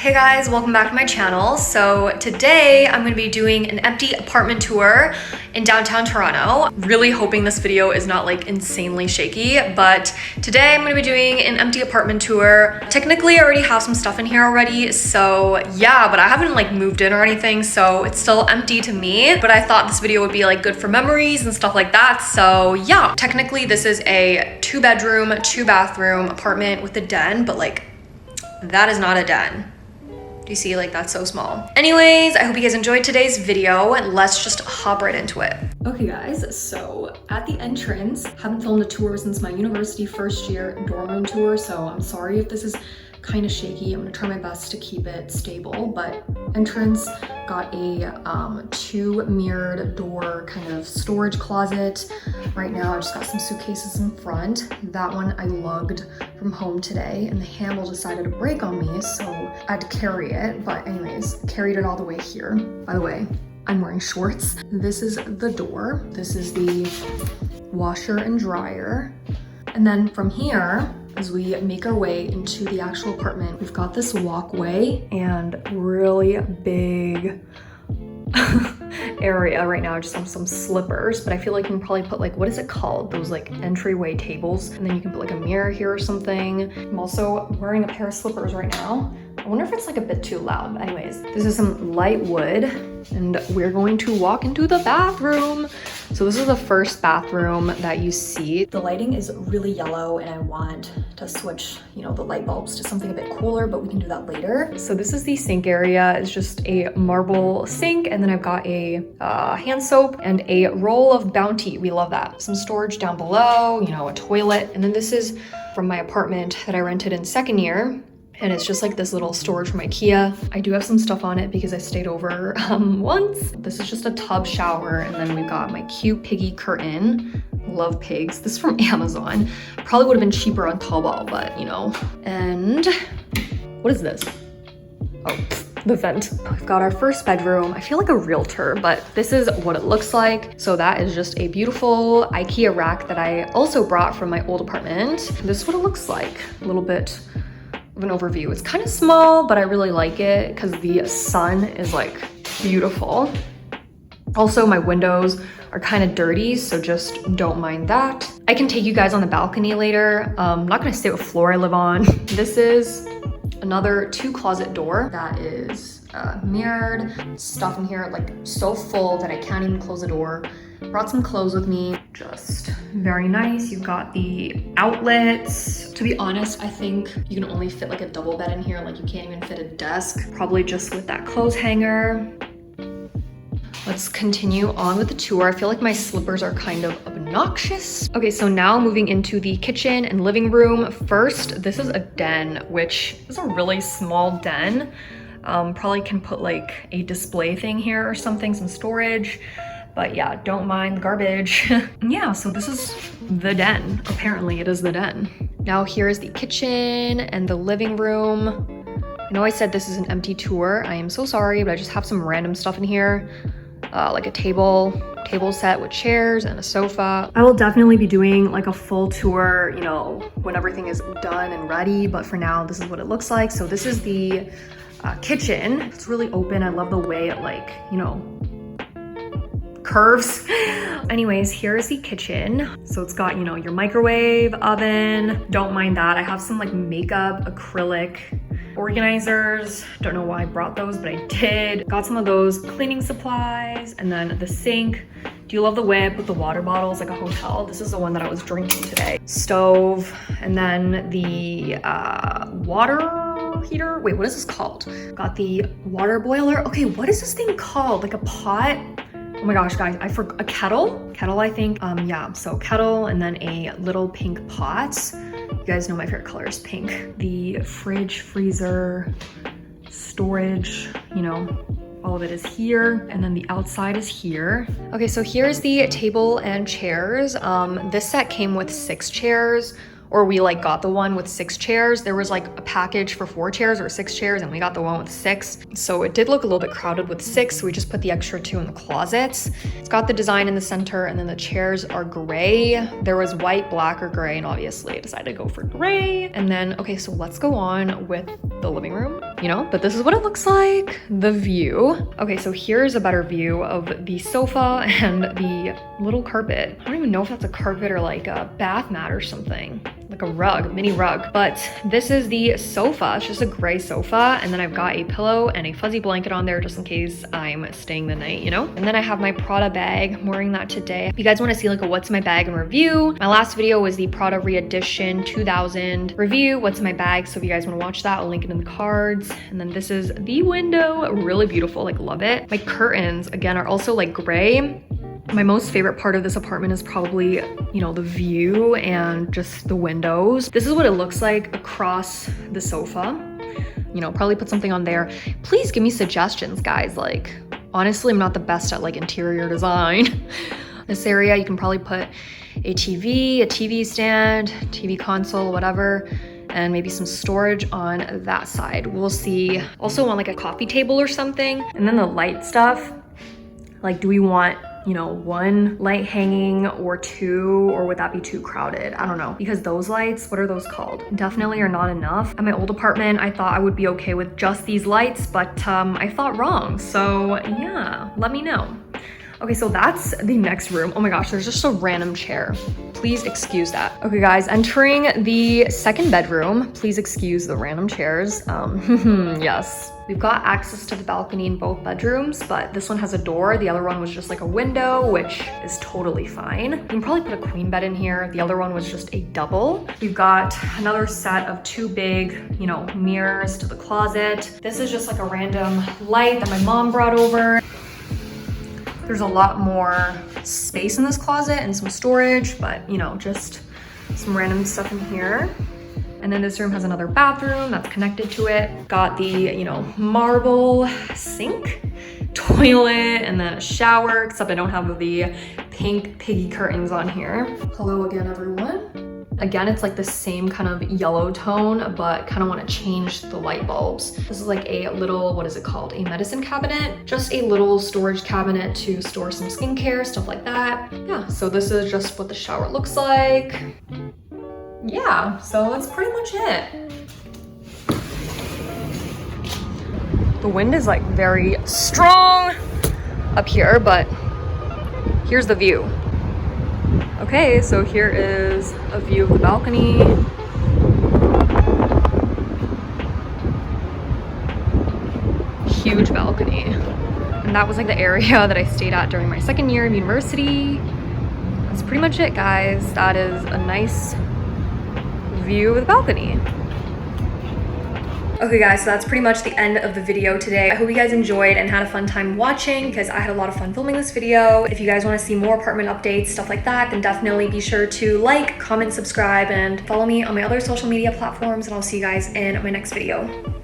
Hey guys, welcome back to my channel. So today I'm going to be doing an empty apartment tour in downtown Toronto. Really hoping this video is not like insanely shaky, but today I'm going to be doing an empty apartment tour. Technically I already have some stuff in here already, so yeah, but I haven't like moved in or anything, so it's still empty to me. But I thought this video would be like good for memories and stuff like that. So yeah, technically this is a 2-bedroom, 2-bathroom apartment with a den, but like that is not a den. Do you see, like, that's so small. Anyways, I hope you guys enjoyed today's video. Let's just hop right into it. Okay guys, so at the entrance, haven't filmed a tour since my university first year dorm room tour, so I'm sorry if this is kind of shaky. I'm gonna try my best to keep it stable, but entrance got a 2 mirrored door kind of storage closet. Right now I just got some suitcases in front. That one I lugged from home today and the handle decided to break on me, so I had to carry it. But anyways, carried it all the way here. By the way, I'm wearing shorts. This is the door. This is the washer and dryer. And then from here, as we make our way into the actual apartment, we've got this walkway and really big area right now. I just have some slippers, but I feel like you can probably put like, what is it called? Those like entryway tables. And then you can put like a mirror here or something. I'm also wearing a pair of slippers right now. I wonder if it's like a bit too loud. Anyways, this is some light wood and we're going to walk into the bathroom. So this is the first bathroom that you see. The lighting is really yellow and I want to switch, you know, the light bulbs to something a bit cooler, but we can do that later. So this is the sink area. It's just a marble sink, and then I've got a hand soap and a roll of Bounty. We love that. Some storage down below, you know, a toilet. And then this is from my apartment that I rented in second year. And it's just like this little storage from IKEA. I do have some stuff on it because I stayed over once. This is just a tub shower, and then we've got my cute piggy curtain. Love pigs. This is from Amazon. Probably would have been cheaper on Taobao, but you know. And what is this? Oh, the vent. We've got our first bedroom. I feel like a realtor, but this is what it looks like. So that is just a beautiful IKEA rack that I also brought from my old apartment. This is what it looks like. A little bit of an overview. It's kind of small, but I really like it because the sun is like beautiful. Also, my windows are kind of dirty, so just don't mind that. I can take you guys on the balcony later. I'm not gonna say what floor I live on. This is another 2-closet door that is mirrored. Stuff in here like so full that I can't even close the door. Brought some clothes with me, just very nice. You've got the outlets. To be honest, I think you can only fit like a double bed in here. Like you can't even fit a desk, probably just with that clothes hanger. Let's continue on with the tour. I feel like my slippers are kind of obnoxious. Okay, so now moving into the kitchen and living room. First, this is a den, which is a really small den. Probably can put like a display thing here or something, some storage. But yeah, don't mind the garbage. Yeah, so this is the den. Apparently it is the den. Now here is the kitchen and the living room. I know I said this is an empty tour. I am so sorry, but I just have some random stuff in here. Like a table set with chairs and a sofa. I will definitely be doing like a full tour, you know, when everything is done and ready. But for now, this is what it looks like. So this is the kitchen. It's really open. I love the way it like, you know, curves. Anyways, here's the kitchen. So it's got, you know, your microwave, oven. Don't mind that. I have some like makeup acrylic organizers. Don't know why I brought those, but I did. Got some of those cleaning supplies, and then the sink. Do you love the way I put the water bottles like a hotel? This is the one that I was drinking today. Stove, and then the water heater. Wait, what is this called? Got the water boiler. Okay, what is this thing called? Like a pot? Oh my gosh, guys, I forgot. A kettle? Kettle, I think. Yeah, so kettle, and then a little pink pot. You guys know my favorite color is pink. The fridge, freezer, storage, you know, all of it is here. And then the outside is here. Okay, so here's the table and chairs. This set came with 6 chairs, or we like got the one with 6 chairs. There was like a package for 4 chairs or 6 chairs, and we got the one with 6. So it did look a little bit crowded with 6, so we just put the extra 2 in the closets. It's got the design in the center, and then the chairs are gray. There was white, black, or gray, and obviously I decided to go for gray. And then, okay, so let's go on with the living room, you know, but this is what it looks like, the view. Okay, so here's a better view of the sofa and the little carpet. I don't even know if that's a carpet or like a bath mat or something, like a rug, mini rug. But this is the sofa. It's just a gray sofa, and then I've got a pillow and a fuzzy blanket on there just in case I'm staying the night, you know. And then I have my Prada bag. I'm wearing that today. If you guys want to see like a what's in my bag and review, my last video was the Prada Re-Edition 2000 review, what's in my bag. So if you guys want to watch that, I'll link it in the cards. And then this is the window, really beautiful, like love it. My curtains again are also like gray. My most favorite part of this apartment is probably, you know, the view and just the windows. This is what it looks like across the sofa. You know, probably put something on there. Please give me suggestions, guys. Like, honestly, I'm not the best at like interior design. This area, you can probably put a TV stand, TV console, whatever, and maybe some storage on that side. We'll see. Also want like a coffee table or something. And then the light stuff, like, do we want, you know, 1 light hanging or 2, or would that be too crowded? I don't know, because those lights, what are those called? Definitely are not enough. At my old apartment, I thought I would be okay with just these lights, but I thought wrong. So yeah, let me know. Okay, so that's the next room. Oh my gosh, there's just a random chair. Please excuse that. Okay guys, entering the second bedroom. Please excuse the random chairs. Yes. We've got access to the balcony in both bedrooms, but this one has a door. The other one was just like a window, which is totally fine. You can probably put a queen bed in here. The other one was just a double. We've got another set of 2 big, you know, mirrors to the closet. This is just like a random light that my mom brought over. There's a lot more space in this closet and some storage, but you know, just some random stuff in here. And then this room has another bathroom that's connected to it. Got the, you know, marble sink, toilet, and then a shower, except I don't have the pink piggy curtains on here. Hello again, everyone. Again, it's like the same kind of yellow tone, but kind of want to change the light bulbs. This is like a little, what is it called? A medicine cabinet. Just a little storage cabinet to store some skincare, stuff like that. Yeah, so this is just what the shower looks like. Yeah, so that's pretty much it. The wind is like very strong up here, but here's the view. Okay, so here is a view of the balcony. Huge balcony. And that was like the area that I stayed at during my second year of university. That's pretty much it, guys. That is a nice view of the balcony. Okay guys, so that's pretty much the end of the video today. I hope you guys enjoyed and had a fun time watching, because I had a lot of fun filming this video. If you guys want to see more apartment updates, stuff like that, then definitely be sure to like, comment, subscribe, and follow me on my other social media platforms, and I'll see you guys in my next video.